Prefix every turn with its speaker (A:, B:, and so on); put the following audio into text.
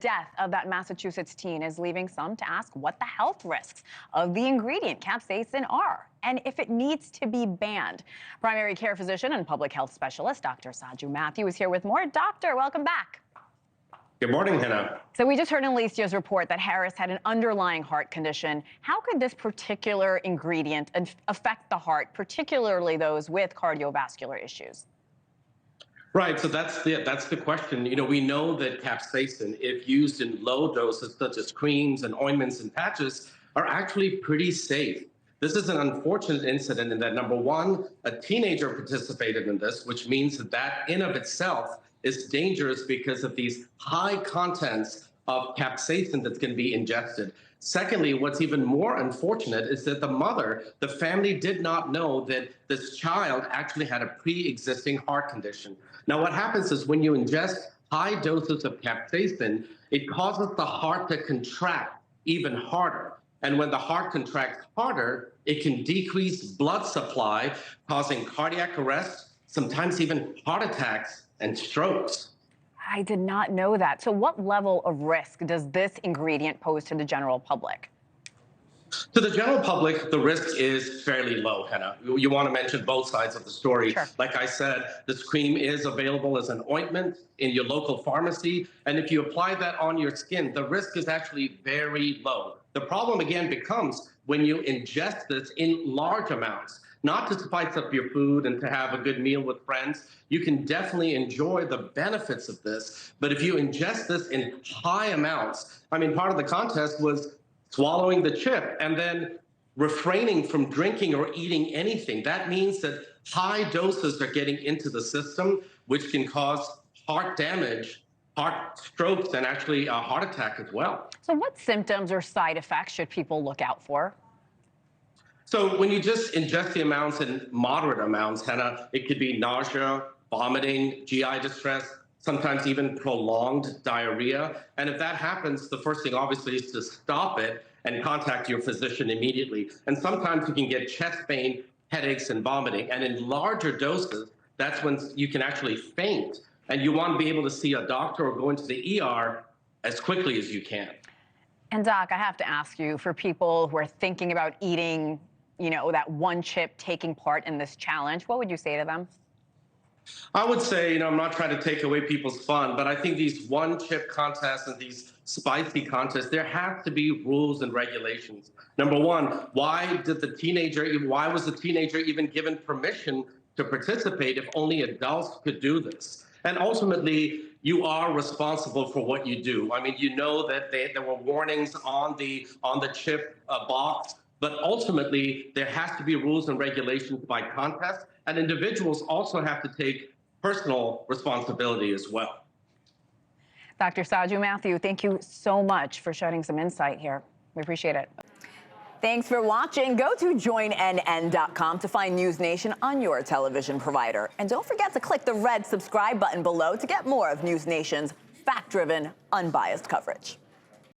A: Death of that Massachusetts teen is leaving some to ask what the health risks of the ingredient capsaicin are and if it needs to be banned. Primary care physician and public health specialist Dr. Saju Matthew is here with more. Doctor, welcome back.
B: Good morning, Hena.
A: So we just heard in Alicia's report that Harris had an underlying heart condition. How could this particular ingredient affect the heart, particularly those with cardiovascular issues?
B: Right, so that's the question. You know, we know that capsaicin, if used in low doses, such as creams and ointments and patches, are actually pretty safe. This is an unfortunate incident in that, number one, a teenager participated in this, which means that that in of itself is dangerous because of these high contents of capsaicin that's going to be ingested. Secondly, what's even more unfortunate is that the family did not know that this child actually had a pre-existing heart condition. Now, what happens is when you ingest high doses of capsaicin, it causes the heart to contract even harder. And when the heart contracts harder, it can decrease blood supply, causing cardiac arrest, sometimes even heart attacks and strokes.
A: I did not know that. So what level of risk does this ingredient pose to the general public?
B: To the general public, the risk is fairly low, Hena. You want to mention both sides of the story.
A: Sure.
B: Like I said, this cream is available as an ointment in your local pharmacy. And if you apply that on your skin, the risk is actually very low. The problem, again, becomes when you ingest this in large amounts. Not to spice up your food and to have a good meal with friends. You can definitely enjoy the benefits of this. But if you ingest this in high amounts, I mean, part of the contest was swallowing the chip and then refraining from drinking or eating anything. That means that high doses are getting into the system, which can cause heart damage, heart strokes, and actually a heart attack as well.
A: So what symptoms or side effects should people look out for?
B: So when you just ingest the amounts in moderate amounts, Hena, it could be nausea, vomiting, GI distress, sometimes even prolonged diarrhea. And if that happens, the first thing obviously is to stop it and contact your physician immediately. And sometimes you can get chest pain, headaches, and vomiting. And in larger doses, that's when you can actually faint. And you want to be able to see a doctor or go into the ER as quickly as you can.
A: And Doc, I have to ask you, for people who are thinking about eating, you know, that one chip, taking part in this challenge, what would you say to them?
B: I would say, you know, I'm not trying to take away people's fun, but I think these one chip contests and these spicy contests, there have to be rules and regulations. Number one, why was the teenager even given permission to participate if only adults could do this? And ultimately, you are responsible for what you do. I mean, you know that there were warnings on the chip box, but ultimately, there has to be rules and regulations by contest, and individuals also have to take personal responsibility as well.
A: Dr. Saju Matthew, thank you so much for shedding some insight here. We appreciate it.
C: Thanks for watching. Go to joinnn.com to find NewsNation on your television provider. And don't forget to click the red subscribe button below to get more of NewsNation's fact-driven, unbiased coverage.